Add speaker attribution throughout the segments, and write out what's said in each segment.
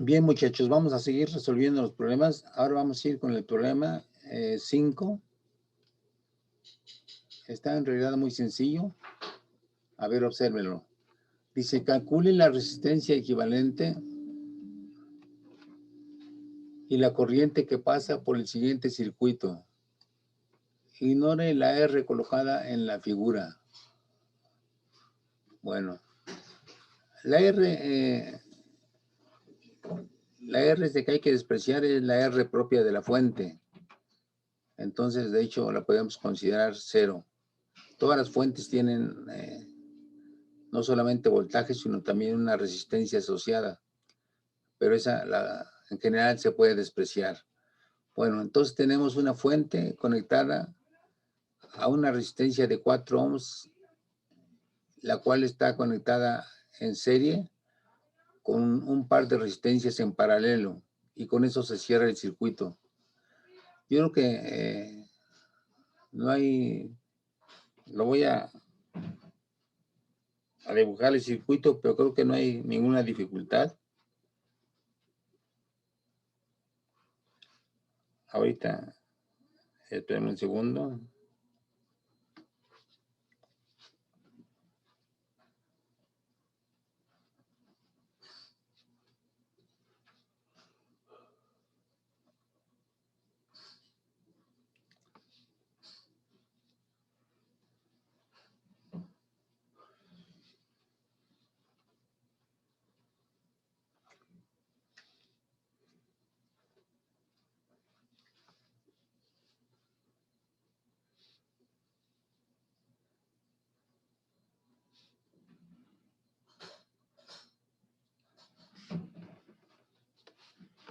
Speaker 1: Bien, muchachos, vamos a seguir resolviendo los problemas. Ahora vamos a ir con el problema 5. Está en realidad muy sencillo. A ver, obsérvenlo. Dice, calcule la resistencia equivalente y la corriente que pasa por el siguiente circuito. Ignore la R colocada en la figura. Bueno, la R es de que hay que despreciar, es la R propia de la fuente. Entonces, de hecho, la podemos considerar 0. Todas las fuentes tienen no solamente voltaje, sino también una resistencia asociada. Pero esa, en general, se puede despreciar. Bueno, entonces tenemos una fuente conectada a una resistencia de 4 ohms, la cual está conectada en serie con un par de resistencias en paralelo, y con eso se cierra el circuito. Yo creo que no hay, lo voy a dibujar el circuito, pero creo que no hay ninguna dificultad. Ahorita, espérenme un segundo.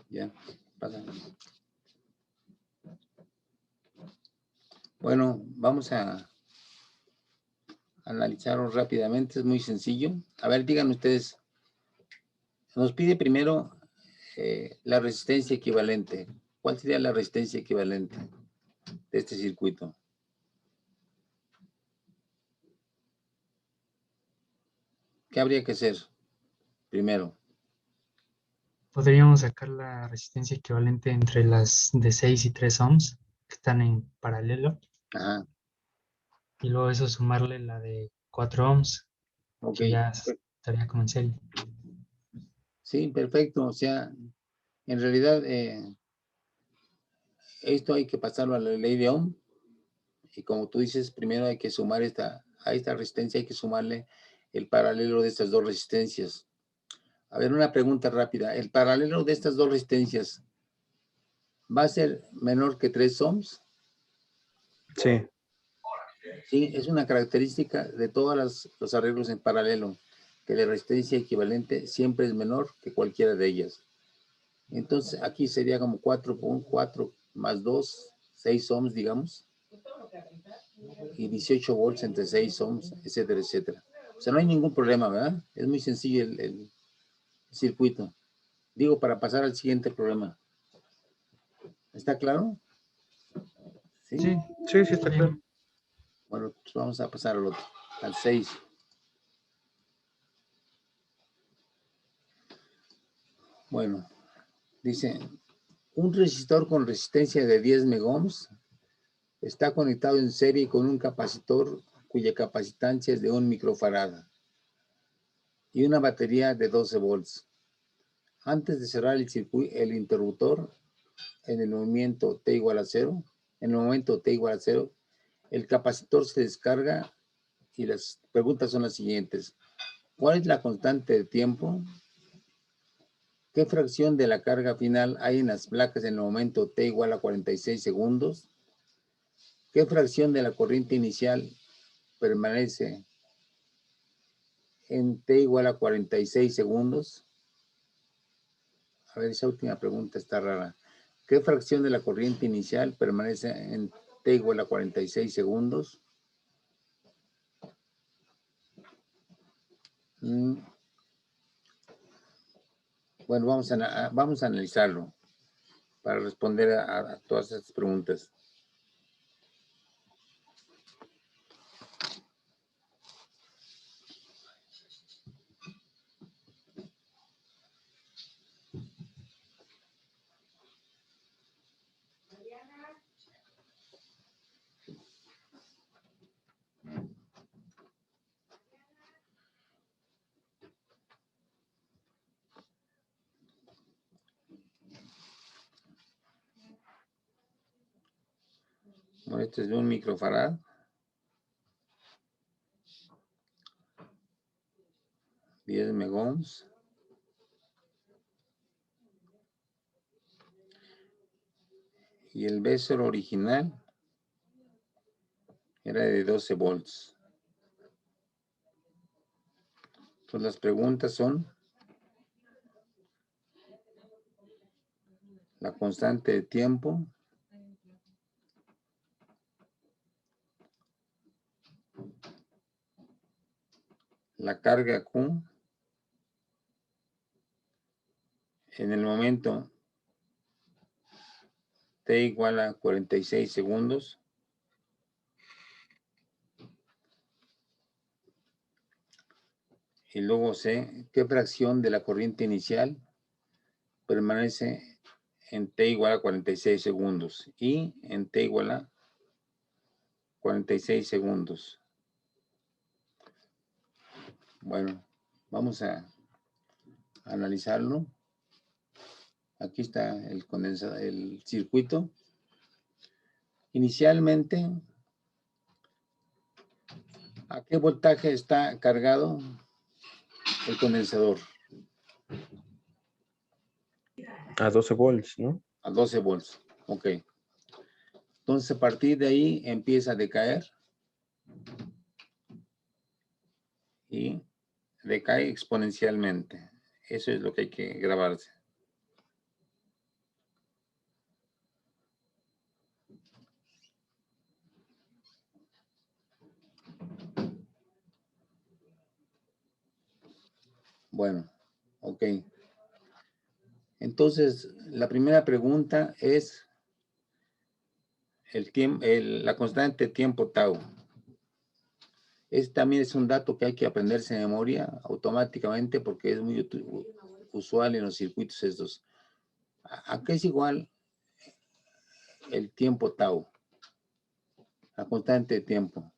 Speaker 1: Ya, pasa. Bueno, vamos a analizarlo rápidamente, es muy sencillo. A ver, digan ustedes, nos pide primero la resistencia equivalente. ¿Cuál sería la resistencia equivalente de este circuito? ¿Qué habría que hacer primero?
Speaker 2: Podríamos sacar la resistencia equivalente entre las de 6 y 3 ohms, que están en paralelo,
Speaker 1: Ajá,
Speaker 2: y luego eso sumarle la de 4 ohms,
Speaker 1: ok.
Speaker 2: que ya estaría como en serie.
Speaker 1: Sí, perfecto. O sea, en realidad esto hay que pasarlo a la ley de Ohm, y como tú dices, primero hay que sumar a esta resistencia, hay que sumarle el paralelo de estas dos resistencias. A ver, una pregunta rápida. ¿El paralelo de estas dos resistencias va a ser menor que 3 ohms?
Speaker 3: Sí.
Speaker 1: Sí, es una característica de todos los arreglos en paralelo, que la resistencia equivalente siempre es menor que cualquiera de ellas. Entonces, aquí sería como 4 más 2, 6 ohms, digamos, y 18 volts entre 6 ohms, etcétera, etcétera. O sea, no hay ningún problema, ¿verdad? Es muy sencillo el circuito. Digo, para pasar al siguiente problema. ¿Está claro? Sí.
Speaker 2: Sí,
Speaker 3: Sí, sí
Speaker 2: está
Speaker 3: está claro.
Speaker 2: bien.
Speaker 1: Bueno, pues vamos a pasar al otro, al 6. Bueno, dice, un resistor con resistencia de 10 megohms está conectado en serie con un capacitor cuya capacitancia es de 1 microfarad y una batería de 12 volts. Antes de cerrar el interruptor en el movimiento T igual a 0, en el momento T igual a 0, el capacitor se descarga y las preguntas son las siguientes. ¿Cuál es la constante de tiempo? ¿Qué fracción de la carga final hay en las placas en el momento T igual a 46 segundos? ¿Qué fracción de la corriente inicial permanece en T igual a 46 segundos? A ver, esa última pregunta está rara. ¿Qué fracción de la corriente inicial permanece en T igual a 46 segundos? Bueno, vamos a analizarlo para responder a todas estas preguntas. Bueno, este es de 1 microfarad. $10 megohms. Y el B0 original era de 12 volts. Entonces las preguntas son: la constante de tiempo, la carga Q en el momento t igual a 46 segundos, y luego C, qué fracción de la corriente inicial permanece en t igual a 46 segundos y en t igual a 46 segundos. Bueno, vamos a analizarlo. Aquí está el condensador, el circuito. Inicialmente, ¿a qué voltaje está cargado el condensador?
Speaker 3: A 12 volts, ¿no?
Speaker 1: A 12 volts. Ok. Entonces, a partir de ahí empieza a decaer y decae exponencialmente. Eso es lo que hay que grabarse. Bueno, ok. Entonces, la primera pregunta es la constante tiempo tau. Este también es un dato que hay que aprenderse de memoria automáticamente porque es muy usual en los circuitos estos. ¿A qué es igual el tiempo tau? La constante de tiempo.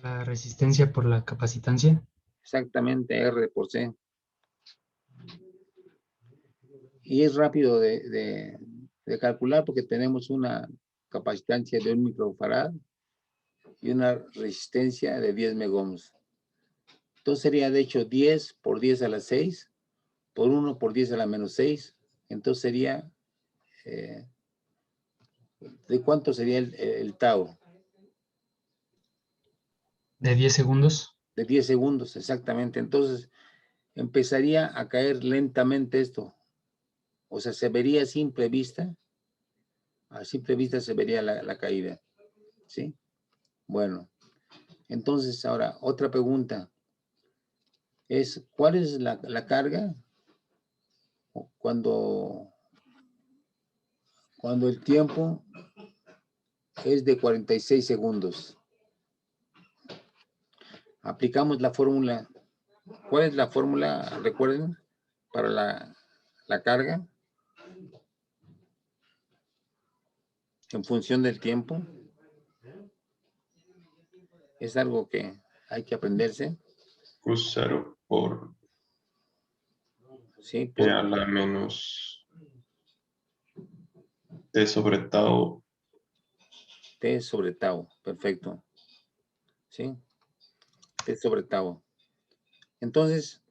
Speaker 2: La resistencia por la capacitancia.
Speaker 1: Exactamente, R por C. Y es rápido de calcular porque tenemos una capacitancia de 1 microfarad y una resistencia de 10 megohms. Entonces sería de hecho 10 por 10 a la 6 por 1 por 10 a la menos 6. Entonces sería, ¿de cuánto sería el tau?
Speaker 2: De 10 segundos.
Speaker 1: De 10 segundos, exactamente. Entonces empezaría a caer lentamente esto. O sea, se vería a simple vista se vería la caída. ¿Sí? Bueno, entonces ahora otra pregunta es, ¿cuál es la carga cuando el tiempo es de 46 segundos? Aplicamos la fórmula. ¿Cuál es la fórmula, recuerden, para la carga en función del tiempo? Es algo que hay que aprenderse.
Speaker 4: Q0 por
Speaker 1: Sí,
Speaker 4: E a la menos T sobre tau.
Speaker 1: T sobre tau, perfecto. ¿Sí? T sobre tau. Entonces,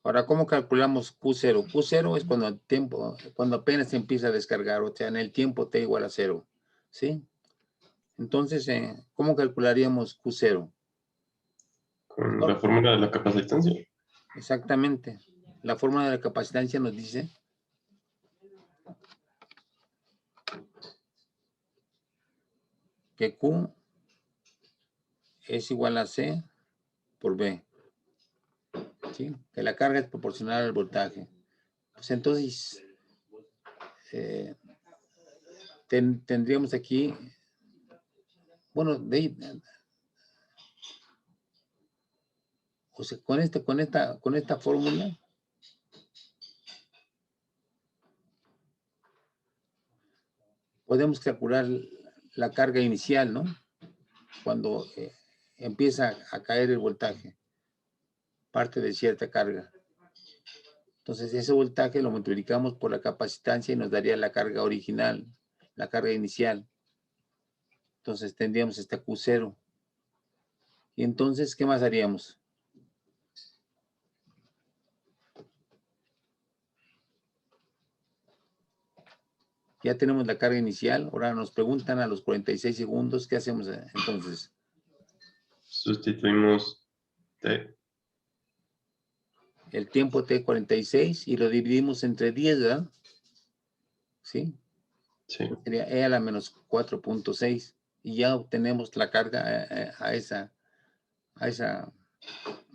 Speaker 1: ahora, ¿cómo calculamos Q0? Q0 es cuando apenas se empieza a descargar, o sea, en el tiempo T igual a 0. ¿Sí? Entonces, ¿cómo calcularíamos Q0?
Speaker 4: Con la fórmula de la capacitancia.
Speaker 1: Exactamente. La fórmula de la capacitancia nos dice que Q es igual a C por B. ¿Sí? Que la carga es proporcional al voltaje. Pues entonces, tendríamos aquí, bueno, o sea, con esta fórmula, podemos calcular la carga inicial, ¿no? Cuando empieza a caer el voltaje, parte de cierta carga. Entonces, ese voltaje lo multiplicamos por la capacitancia y nos daría la carga original. la carga inicial. Entonces tendríamos esta Q0. Y entonces, ¿qué más haríamos? Ya tenemos la carga inicial. Ahora nos preguntan a los 46 segundos, ¿qué hacemos entonces?
Speaker 4: Sustituimos T.
Speaker 1: El tiempo T46 y lo dividimos entre 10, ¿verdad? ¿Sí?
Speaker 4: Sí.
Speaker 1: Sería E a la menos 4.6 y ya obtenemos la carga a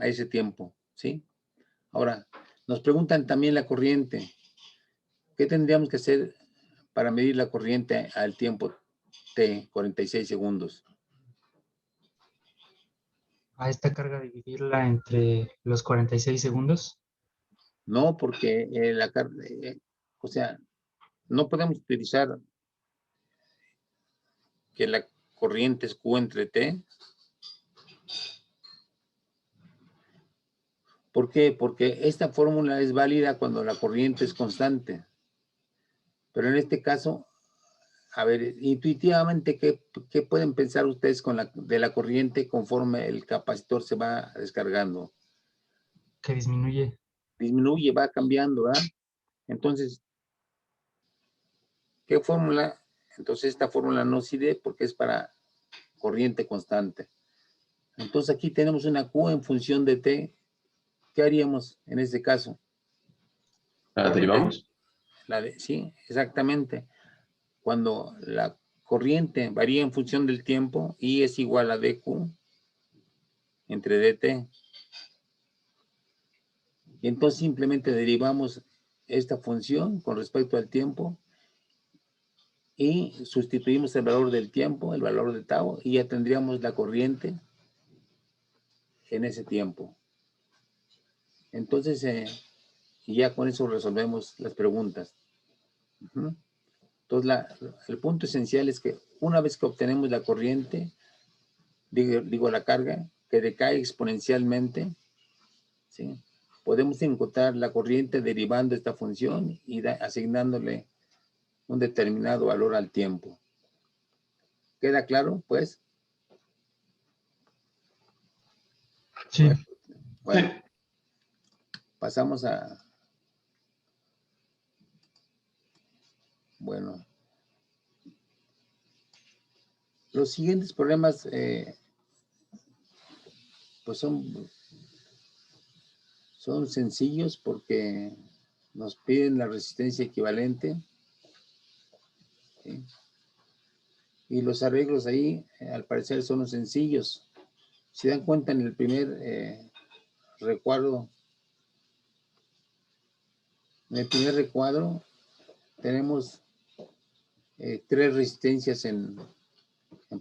Speaker 1: ese tiempo, ¿sí? Ahora, nos preguntan también la corriente. ¿Qué tendríamos que hacer para medir la corriente al tiempo T, 46 segundos?
Speaker 2: A esta carga dividirla entre los 46 segundos.
Speaker 1: No, porque o sea, no podemos utilizar que la corriente es Q entre T. ¿Por qué? Porque esta fórmula es válida cuando la corriente es constante. Pero en este caso, a ver, intuitivamente, ¿qué pueden pensar ustedes de la corriente conforme el capacitor se va descargando?
Speaker 2: Que disminuye.
Speaker 1: Disminuye, va cambiando, ¿verdad? Entonces, ¿qué fórmula? Entonces, esta fórmula no sirve porque es para corriente constante. Entonces, aquí tenemos una Q en función de T. ¿Qué haríamos en este caso?
Speaker 4: ¿La derivamos?
Speaker 1: Sí, exactamente. Cuando la corriente varía en función del tiempo, I es igual a dQ entre dt. Y entonces simplemente derivamos esta función con respecto al tiempo y sustituimos el valor del tiempo, el valor de tau, y ya tendríamos la corriente en ese tiempo. Entonces, ya con eso resolvemos las preguntas. Entonces, el punto esencial es que una vez que obtenemos la corriente, digo la carga, que decae exponencialmente, ¿sí? Podemos encontrar la corriente derivando esta función y asignándole un determinado valor al tiempo. ¿Queda claro, pues?
Speaker 2: Sí.
Speaker 1: Bueno,
Speaker 4: Sí.
Speaker 1: pasamos a... Bueno. Los siguientes problemas, pues son sencillos porque nos piden la resistencia equivalente, ¿sí? Y los arreglos ahí, al parecer, son los sencillos. Si dan cuenta, en el primer recuadro, tenemos 3 resistencias en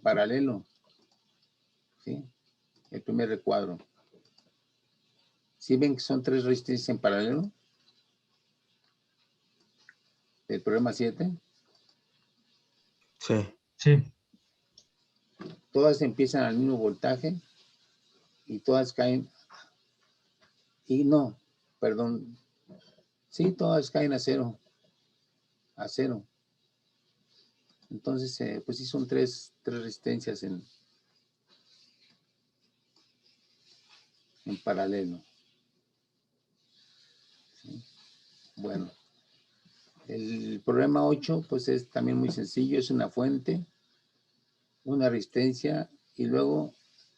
Speaker 1: paralelo, ¿sí? El primer recuadro. ¿Sí ven que son 3 resistencias en paralelo? Del problema 7.
Speaker 3: Sí.
Speaker 2: Sí.
Speaker 1: Todas empiezan al mismo voltaje y todas caen, y no, perdón, sí, todas caen a cero. Entonces, pues sí son 3 resistencias en paralelo. ¿Sí? Bueno, el problema 8, pues es también muy sencillo, es una fuente, una resistencia y luego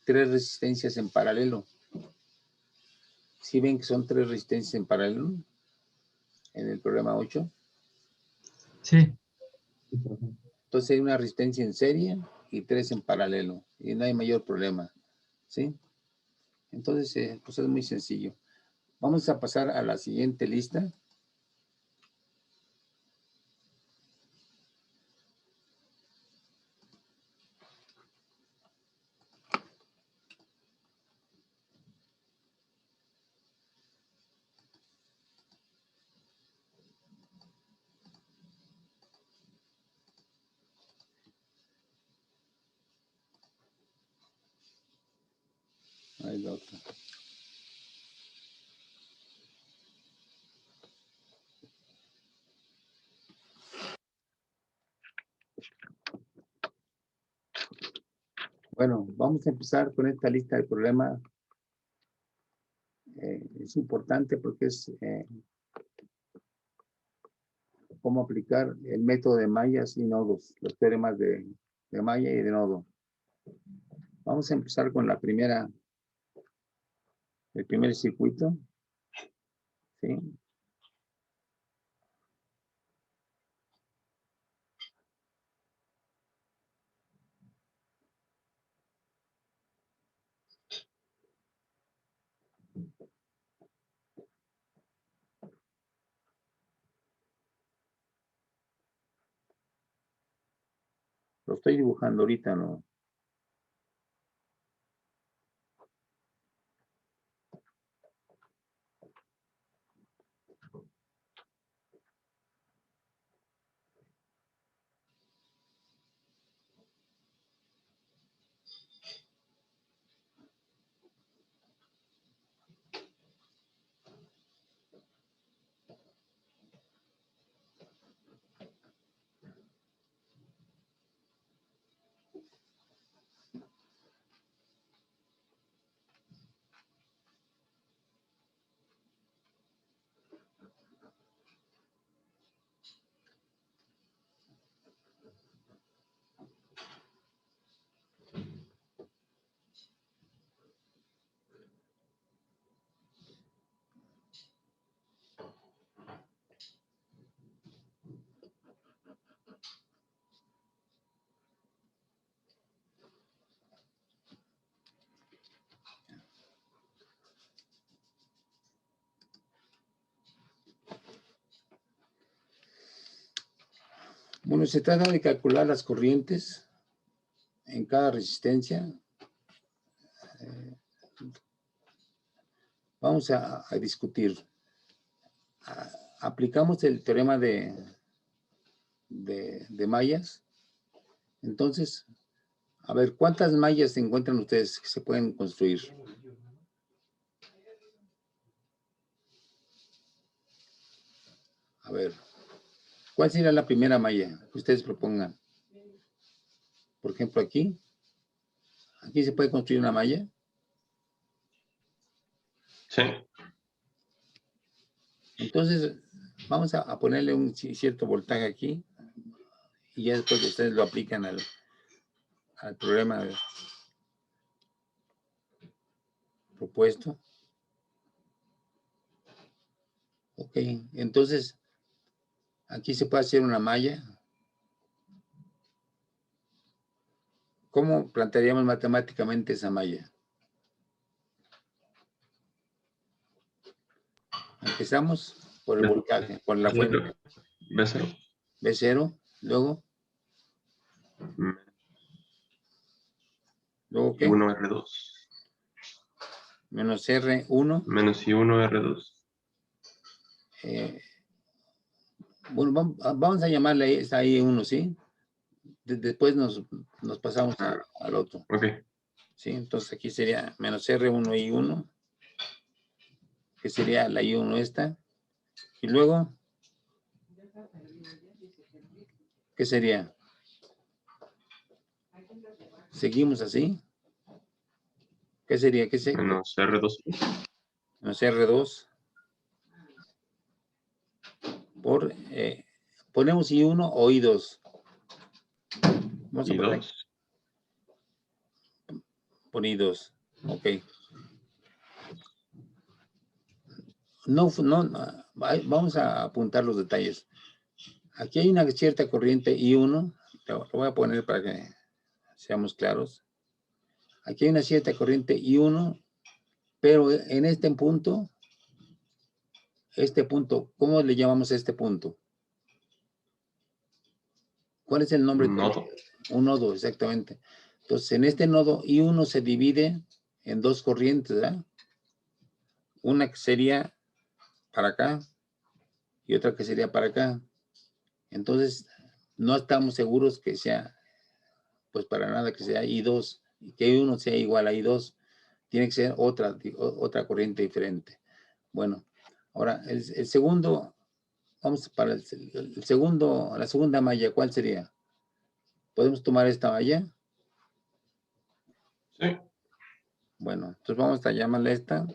Speaker 1: 3 resistencias en paralelo. ¿Sí ven que son 3 resistencias en paralelo en el problema 8?
Speaker 2: Sí.
Speaker 1: Entonces hay una resistencia en serie y 3 en paralelo y no hay mayor problema, ¿sí? Entonces, pues es muy sencillo. Vamos a pasar a la siguiente lista. Ahí la otra. Bueno, vamos a empezar con esta lista de problemas. Es importante porque es cómo aplicar el método de mallas y nodos, los teoremas de malla y de nodo. Vamos a empezar con la primera, el primer circuito. ¿Sí? Lo estoy dibujando ahorita, ¿no? Bueno, se trata de calcular las corrientes en cada resistencia. Vamos a discutir. Aplicamos el teorema de mallas. Entonces, a ver, ¿cuántas mallas se encuentran ustedes que se pueden construir? A ver, ¿cuál sería la primera malla que ustedes propongan? Por ejemplo, aquí se puede construir una malla.
Speaker 4: Sí.
Speaker 1: Entonces, vamos a ponerle un cierto voltaje aquí y ya después ustedes lo aplican al problema propuesto. Ok, entonces, aquí se puede hacer una malla. ¿Cómo plantearíamos matemáticamente esa malla? Empezamos por el voltaje, por la fuente.
Speaker 4: B0.
Speaker 1: B0, luego. ¿Luego qué?
Speaker 4: I1 R2.
Speaker 1: Menos R1.
Speaker 4: Menos I1 R2.
Speaker 1: Bueno, vamos a llamarle esta I1, ¿sí? Después nos pasamos al otro.
Speaker 4: Ok.
Speaker 1: ¿Sí? Entonces aquí sería menos R1 I1, que sería la I1 esta. Y luego, ¿qué sería? ¿Seguimos así? ¿Qué sería? ¿Qué sería?
Speaker 4: Menos R2.
Speaker 1: Menos R2 por, ponemos I1 o I2. Vamos a poner
Speaker 4: I2.
Speaker 1: por I2. Ok. No, vamos a apuntar los detalles. Aquí hay una cierta corriente I1, lo voy a poner para que seamos claros. Aquí hay una cierta corriente I1, pero en este punto, ¿cómo le llamamos a este punto? ¿Cuál es el nombre?
Speaker 4: Un nodo.
Speaker 1: Un nodo, exactamente. Entonces, en este nodo I1 se divide en dos corrientes, ¿verdad? Una que sería para acá y otra que sería para acá. Entonces, no estamos seguros que sea, pues para nada que sea I2, que I1 sea igual a I2. Tiene que ser otra corriente diferente. Bueno, ahora el segundo, vamos para el segundo, la segunda malla, ¿cuál sería? ¿Podemos tomar esta malla?
Speaker 4: Sí.
Speaker 1: Bueno, entonces vamos a llamarle esta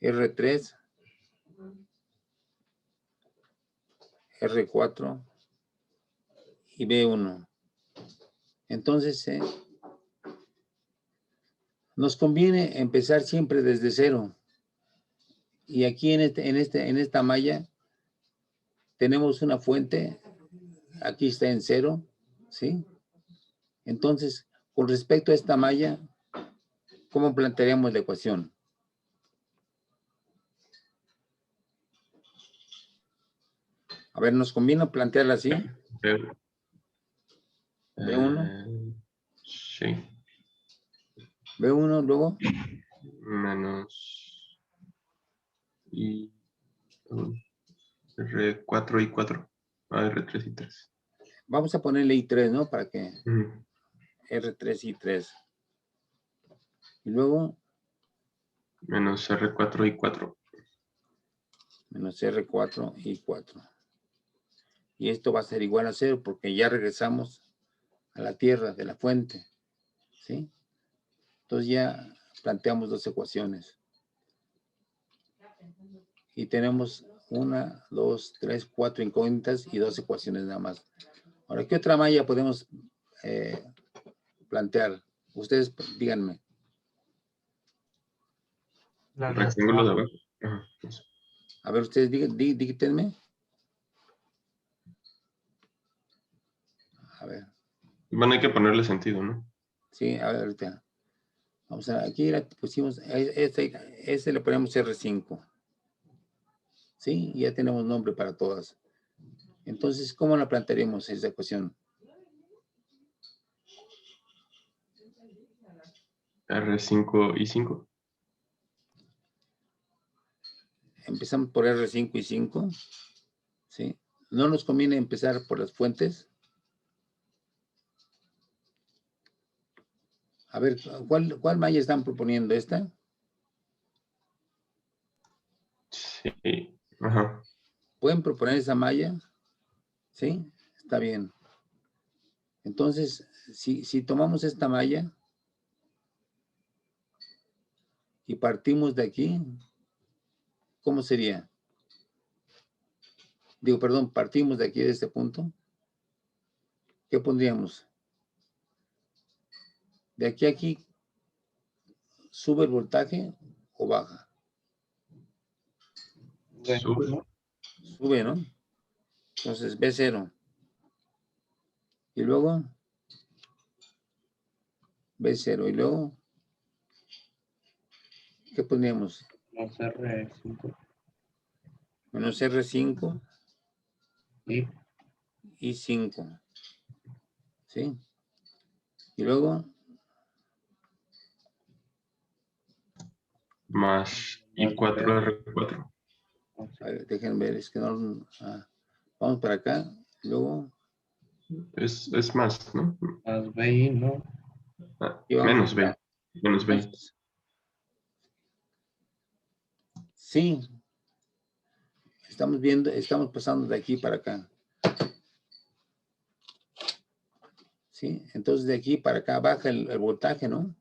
Speaker 1: R3, R4 y B1. Entonces, nos conviene empezar siempre desde cero. Y aquí en esta malla tenemos una fuente, aquí está en 0, ¿sí? Entonces, con respecto a esta malla, ¿cómo plantearíamos la ecuación? A ver, ¿nos conviene plantearla así?
Speaker 4: Pero,
Speaker 1: B1,
Speaker 4: sí.
Speaker 1: B1, luego,
Speaker 4: Menos y R4 y 4. R3 y 3.
Speaker 1: vamos a ponerle I3, ¿no? Para que
Speaker 4: Ujú.
Speaker 1: R3, I3. Y luego,
Speaker 4: Menos R4 y 4.
Speaker 1: menos R4, I4. Y esto va a ser igual a 0 porque ya regresamos a la tierra de la fuente, ¿sí? Entonces ya planteamos dos ecuaciones. Y tenemos 1, 2, 3, 4 incógnitas y dos ecuaciones nada más. Ahora, ¿qué otra malla podemos plantear? Ustedes díganme.
Speaker 2: La
Speaker 4: El
Speaker 2: de hasta
Speaker 4: rectángulo de
Speaker 2: abajo.
Speaker 4: abajo. Ajá, eso.
Speaker 1: A ver, ustedes díganme. A ver,
Speaker 4: Bueno, hay que ponerle sentido, ¿no?
Speaker 1: sí, a ver, ahorita. Vamos a, aquí la pusimos, este le ponemos R5. ¿Sí? Y ya tenemos nombre para todas. Entonces, ¿cómo la plantearemos esa ecuación?
Speaker 4: R5 y 5.
Speaker 1: Empezamos por R5 y 5. ¿Sí? ¿No nos conviene empezar por las fuentes? A ver, ¿cuál malla están proponiendo? ¿Esta?
Speaker 4: Sí. Ajá.
Speaker 1: ¿Pueden proponer esa malla? ¿Sí? Está bien. Entonces, si tomamos esta malla y partimos de aquí, ¿cómo sería? Digo, perdón, partimos de aquí, de este punto. ¿Qué pondríamos? De aquí a aquí, ¿sube el voltaje o baja?
Speaker 4: Sube.
Speaker 1: Sube, ¿no? Entonces, B0. Y luego, B0. Y luego, ¿qué pondríamos?
Speaker 5: Menos R5
Speaker 1: Menos R5
Speaker 5: y
Speaker 1: y 5. ¿Sí? Y luego,
Speaker 4: Más I4 R4.
Speaker 1: a ver, déjenme ver, es que no... vamos para acá. Y luego,
Speaker 4: Es más, ¿no?
Speaker 5: más BI, ¿no?
Speaker 1: y vamos
Speaker 4: Menos
Speaker 1: acá.
Speaker 4: 20. Menos 20.
Speaker 1: Entonces, sí, estamos pasando de aquí para acá. ¿Sí? Entonces, de aquí para acá baja el voltaje, ¿no?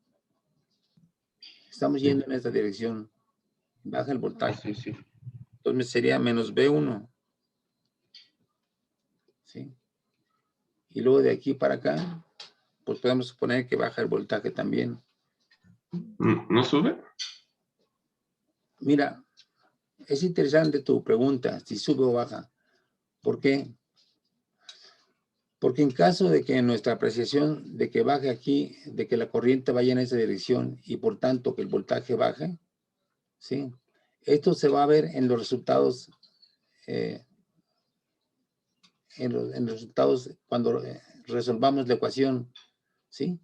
Speaker 1: Estamos yendo en esta dirección. Baja el voltaje.
Speaker 5: Sí.
Speaker 1: Entonces, sería menos B1. ¿Sí? Y luego de aquí para acá, pues podemos suponer que baja el voltaje también.
Speaker 4: ¿No sube?
Speaker 1: Mira, es interesante tu pregunta, si sube o baja. ¿Por qué? Porque en caso de que nuestra apreciación de que baje aquí, de que la corriente vaya en esa dirección y por tanto que el voltaje baje, ¿sí? Esto se va a ver en los resultados, en los resultados cuando resolvamos la ecuación, ¿sí?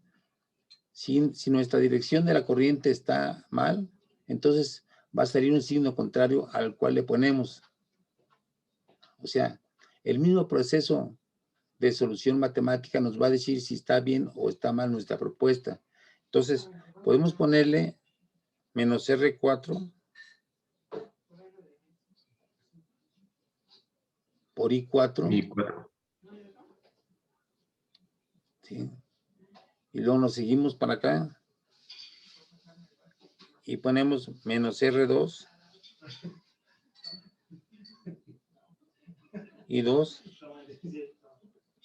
Speaker 1: Si nuestra dirección de la corriente está mal, entonces va a salir un signo contrario al cual le ponemos. O sea, el mismo proceso de solución matemática nos va a decir si está bien o está mal nuestra propuesta. Entonces, podemos ponerle menos R4 por I4,
Speaker 4: I4.
Speaker 1: ¿sí? Y luego nos seguimos para acá y ponemos menos R2 y 2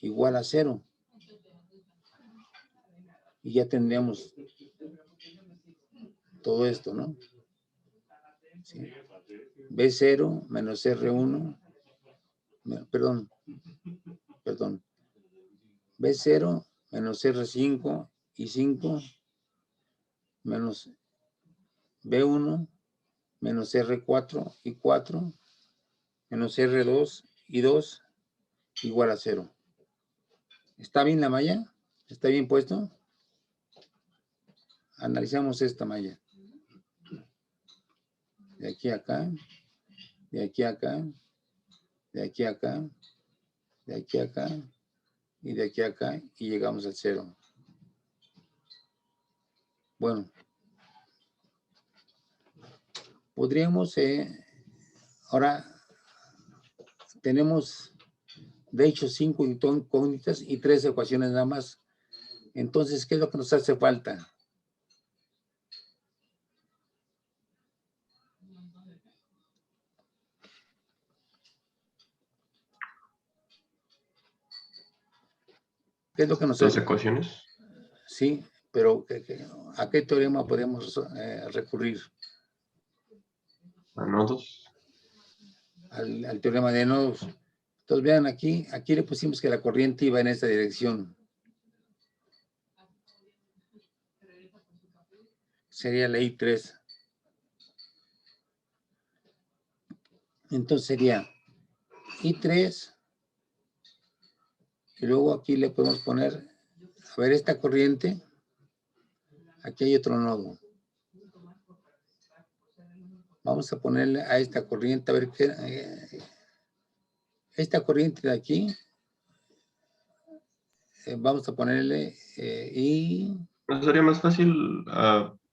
Speaker 1: igual a 0. Y ya tendríamos todo esto, ¿no? Sí. B0 menos R1, perdón, B0 menos R5 y 5 menos B1 menos R4 y 4 menos R2 y 2 igual a 0. ¿Está bien la malla? ¿Está bien puesto? Analizamos esta malla. De aquí a acá, de aquí a acá, de aquí a acá, de aquí a acá y de aquí a acá y llegamos al 0. Bueno, podríamos, ahora tenemos de hecho 5 incógnitas y 3 ecuaciones nada más. Entonces, ¿qué es lo que nos hace falta? ¿Qué es lo que nos
Speaker 4: Dos
Speaker 1: hace?
Speaker 4: ecuaciones.
Speaker 1: Sí, pero ¿a qué teorema podemos recurrir?
Speaker 4: A nodos.
Speaker 1: Al teorema de nodos. Entonces vean aquí le pusimos que la corriente iba en esta dirección. Sería la I3. Entonces sería I3 y luego aquí le podemos poner, a ver, esta corriente, aquí hay otro nodo. Vamos a ponerle a esta corriente, a ver qué, esta corriente de aquí, vamos a ponerle I.
Speaker 4: ¿No sería más fácil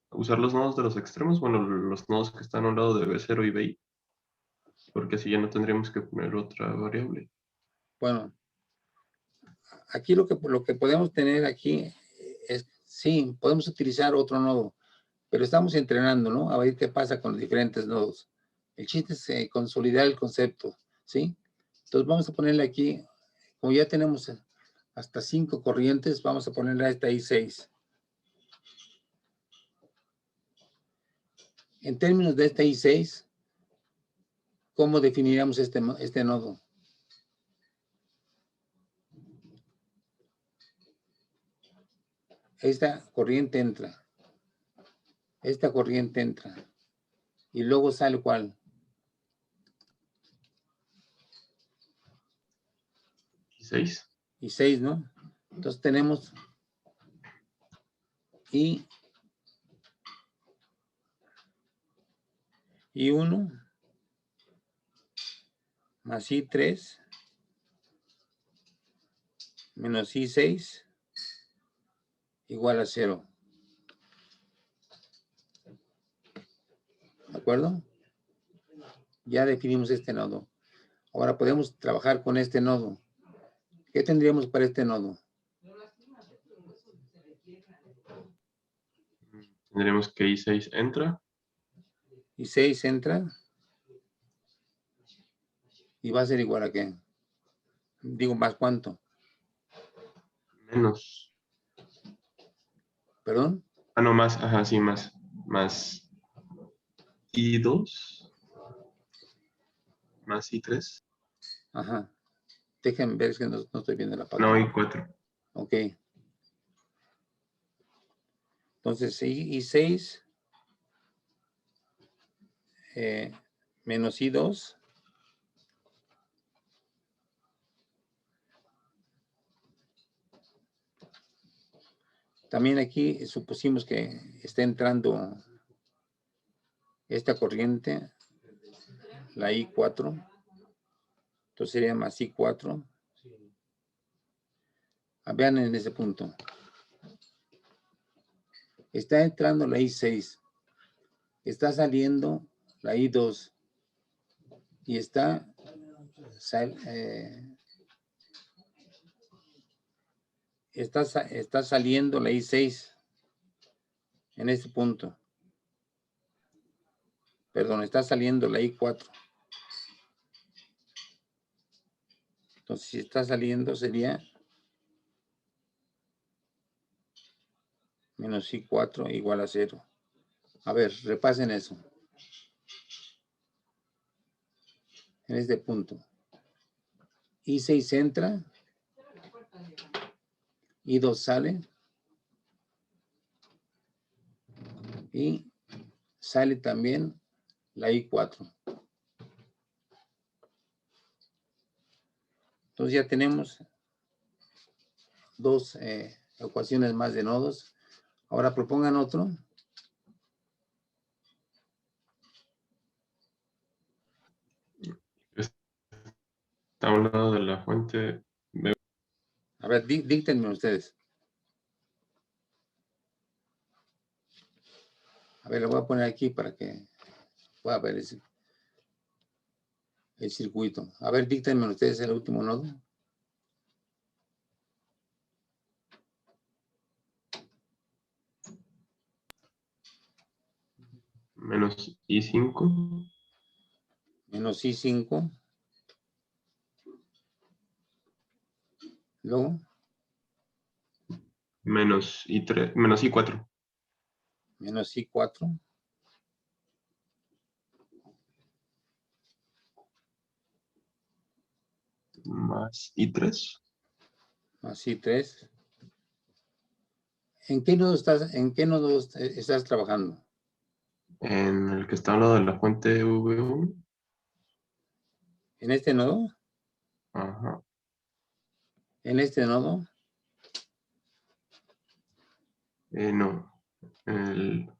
Speaker 4: usar los nodos de los extremos? Bueno, los nodos que están a un lado de B0 y BI. Porque así ya no tendríamos que poner otra variable.
Speaker 1: Bueno, aquí lo que podemos tener aquí es, sí, podemos utilizar otro nodo, pero estamos entrenando, ¿no? A ver qué pasa con los diferentes nodos. El chiste es consolidar el concepto, ¿sí? Entonces vamos a ponerle aquí, como ya tenemos hasta 5 corrientes, vamos a ponerle a esta I6. En términos de esta I6, ¿cómo definiríamos este nodo? Esta corriente entra. Esta corriente entra. Y luego sale ¿cuál?
Speaker 4: I6.
Speaker 1: I6, ¿no? Entonces tenemos I1 más I3 menos I6 igual a 0. ¿De acuerdo? Ya definimos este nodo. Ahora podemos trabajar con este nodo. ¿Qué tendríamos para este nodo?
Speaker 4: Tendríamos que I6 entra.
Speaker 1: I6 entra. ¿Y va a ser igual a qué? Digo, ¿más cuánto?
Speaker 4: Menos.
Speaker 1: ¿Perdón?
Speaker 4: Ah, no, más. Ajá, sí, más. Más I2. Más I3.
Speaker 1: Ajá. Déjenme ver, es que no estoy viendo la
Speaker 4: No,
Speaker 1: pantalla.
Speaker 4: I4.
Speaker 1: Ok. Entonces, I6 menos I2 también aquí supusimos que está entrando esta corriente, la I4, entonces sería más I4. Vean en ese punto. Está entrando la I6, está saliendo la I2 y está saliendo la I6 en este punto. Perdón, está saliendo la I4. Entonces, si está saliendo, sería menos I4 igual a 0. A ver, repasen eso. En este punto. I6 entra. I2 sale. Y sale también la I4. Entonces ya tenemos dos ecuaciones más de nodos. Ahora propongan otro.
Speaker 4: Está a un lado de la fuente B.
Speaker 1: A ver, díctenme ustedes. A ver, lo voy a poner aquí para que pueda ver el circuito. A ver, díctenme ustedes el último nodo.
Speaker 4: Menos I5.
Speaker 1: Menos I5. Luego,
Speaker 4: Menos I3. Menos I4.
Speaker 1: menos I4.
Speaker 4: Más I3.
Speaker 1: Más I3. ¿En qué nodo estás trabajando?
Speaker 4: En el que está a un lado de la fuente V1.
Speaker 1: ¿En este nodo?
Speaker 4: Ajá.
Speaker 1: ¿En este nodo?
Speaker 4: No. En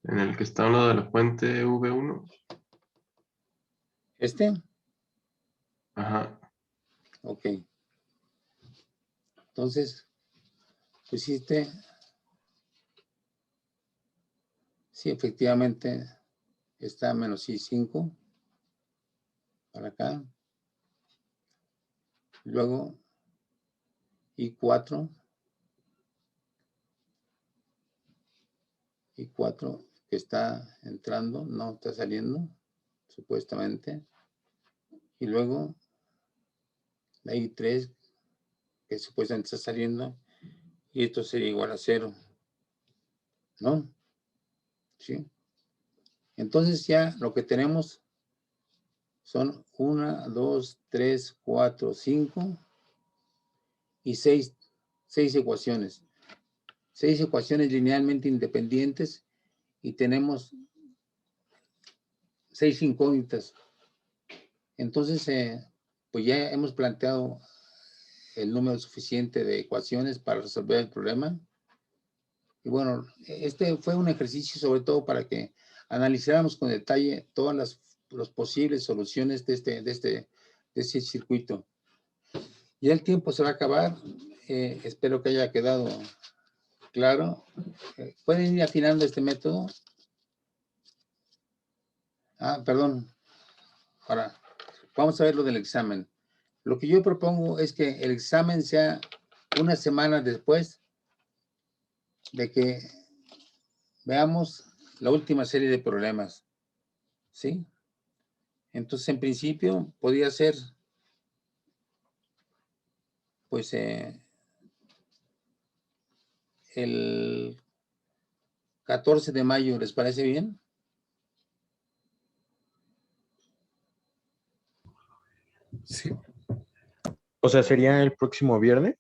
Speaker 4: el que está a un lado de la fuente V1.
Speaker 1: ¿Este?
Speaker 4: Ajá.
Speaker 1: Ok. Entonces, pusiste... Sí, efectivamente está menos I5 para acá. Luego I4. I4 que está entrando, no está saliendo, supuestamente. Y luego la I3 que supuestamente está saliendo. Y esto sería igual a 0. ¿No? ¿Sí? Entonces ya lo que tenemos son 1, 2, 3, 4, 5 y 6 ecuaciones. 6 ecuaciones linealmente independientes y tenemos 6 incógnitas. Entonces, pues ya hemos planteado el número suficiente de ecuaciones para resolver el problema. Y bueno, este fue un ejercicio sobre todo para que analizáramos con detalle todas las posibles soluciones de este circuito. Ya el tiempo se va a acabar. Espero que haya quedado claro. ¿Pueden ir afinando este método? Perdón. Ahora, vamos a ver lo del examen. Lo que yo propongo es que el examen sea una semana después de que veamos la última serie de problemas. ¿Sí? Entonces, en principio, podría ser, pues, el 14 de mayo, ¿les parece bien?
Speaker 3: Sí. O sea, ¿sería el próximo viernes?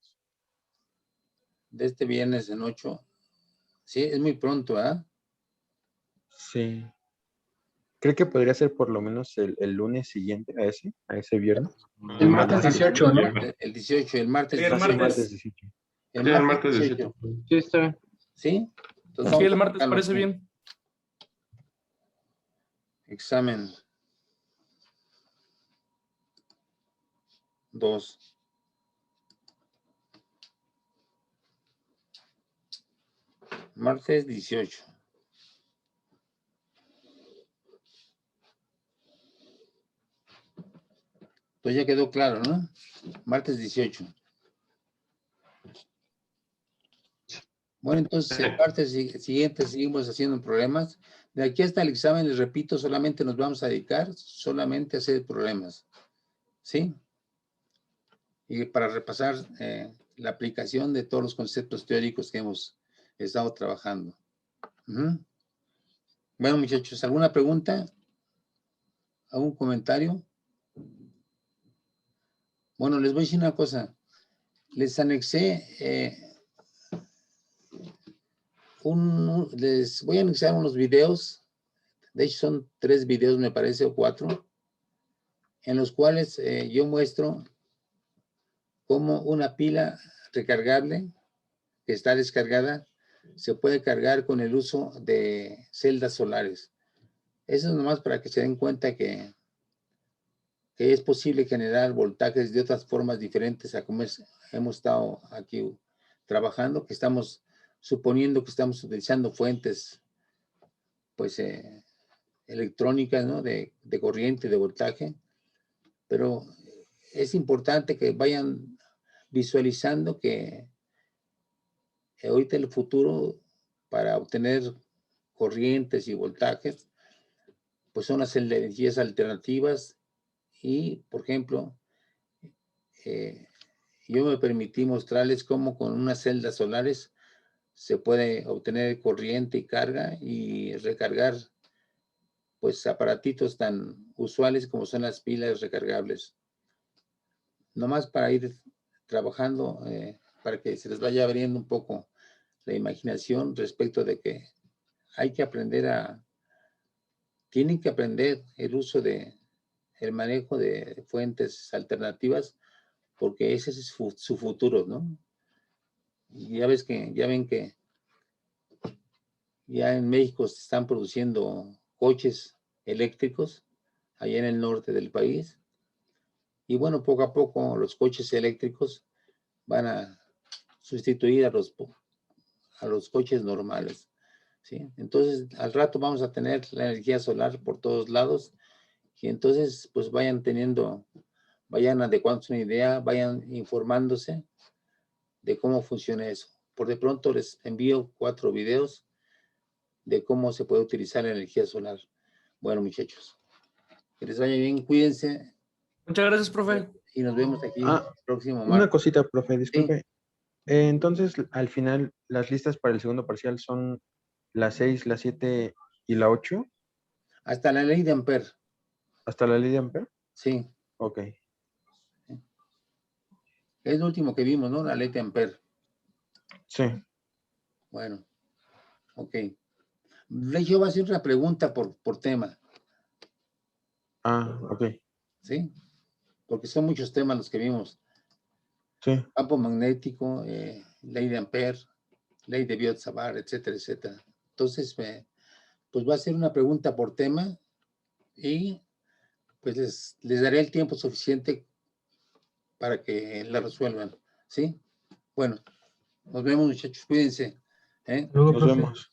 Speaker 1: De este viernes en 8. Sí, es muy pronto, ¿ah?
Speaker 3: Sí. ¿Cree que podría ser por lo menos el lunes siguiente a ese viernes?
Speaker 2: El martes 18, ¿no?
Speaker 1: El 18, el martes
Speaker 6: Sí, el
Speaker 1: 18.
Speaker 6: martes.
Speaker 3: 18.
Speaker 1: El
Speaker 4: Sí, el
Speaker 1: martes
Speaker 4: martes
Speaker 1: 18.
Speaker 4: 18.
Speaker 5: Sí, está bien.
Speaker 1: ¿Sí? Entonces,
Speaker 6: Sí,
Speaker 1: vamos
Speaker 6: el
Speaker 1: a
Speaker 6: martes
Speaker 1: marcarlo
Speaker 6: parece
Speaker 1: aquí.
Speaker 6: bien.
Speaker 1: Examen 2. Martes 18. Pues ya quedó claro, ¿no? Martes 18. Bueno, entonces en la parte siguiente seguimos haciendo problemas. De aquí hasta el examen, les repito, solamente nos vamos a dedicar solamente a hacer problemas. ¿Sí? Y para repasar la aplicación de todos los conceptos teóricos que hemos estado trabajando. Ujú. Bueno, muchachos, ¿alguna pregunta? ¿Algún comentario? Bueno, les voy a decir una cosa. Les anexé les voy a anexar unos videos. De hecho, son 3 videos, me parece, o 4, en los cuales yo muestro cómo una pila recargable que está descargada se puede cargar con el uso de celdas solares. Eso es nomás para que se den cuenta que es posible generar voltajes de otras formas diferentes a como hemos estado aquí trabajando, que estamos suponiendo que estamos utilizando fuentes pues electrónicas, ¿no? de corriente, de voltaje, pero es importante que vayan visualizando que ahorita el futuro para obtener corrientes y voltajes pues son las energías alternativas y, por ejemplo, yo me permití mostrarles cómo con unas celdas solares se puede obtener corriente y carga y recargar pues aparatitos tan usuales como son las pilas recargables. Nomás para ir trabajando, para que se les vaya abriendo un poco la imaginación respecto de que hay que aprender tienen que aprender el uso el manejo de fuentes alternativas, porque ese es su futuro, ¿no? Y ya ven que ya en México se están produciendo coches eléctricos, allá en el norte del país. Y bueno, poco a poco los coches eléctricos van a sustituir a los coches normales, ¿sí? Entonces, al rato vamos a tener la energía solar por todos lados y entonces, pues vayan adecuándose una idea, vayan informándose de cómo funciona eso. Por de pronto les envío 4 videos de cómo se puede utilizar la energía solar. Bueno, muchachos, que les vaya bien, cuídense.
Speaker 6: Muchas gracias, profe.
Speaker 1: Y nos vemos aquí el próximo
Speaker 3: Una
Speaker 1: martes.
Speaker 3: cosita, profe, disculpe.
Speaker 1: Sí.
Speaker 3: Entonces, al final, las listas para el segundo parcial son la 6, la 7 y la 8.
Speaker 1: Hasta la ley de Ampere.
Speaker 3: ¿Hasta la ley de Ampere?
Speaker 1: Sí.
Speaker 3: Ok.
Speaker 1: Es lo último que vimos, ¿no? La ley de Ampere.
Speaker 3: Sí.
Speaker 1: Bueno, ok. Yo voy a hacer una pregunta por tema.
Speaker 3: Ok.
Speaker 1: ¿Sí? Porque son muchos temas los que vimos.
Speaker 3: Sí.
Speaker 1: Campo magnético, ley de Ampere, ley de Biot-Savart, etcétera, etcétera. Entonces, pues voy a hacer una pregunta por tema y pues les daré el tiempo suficiente para que la resuelvan. ¿Sí? Bueno, nos vemos, muchachos. Cuídense.
Speaker 2: Luego,
Speaker 3: Nos
Speaker 2: profe.
Speaker 3: vemos.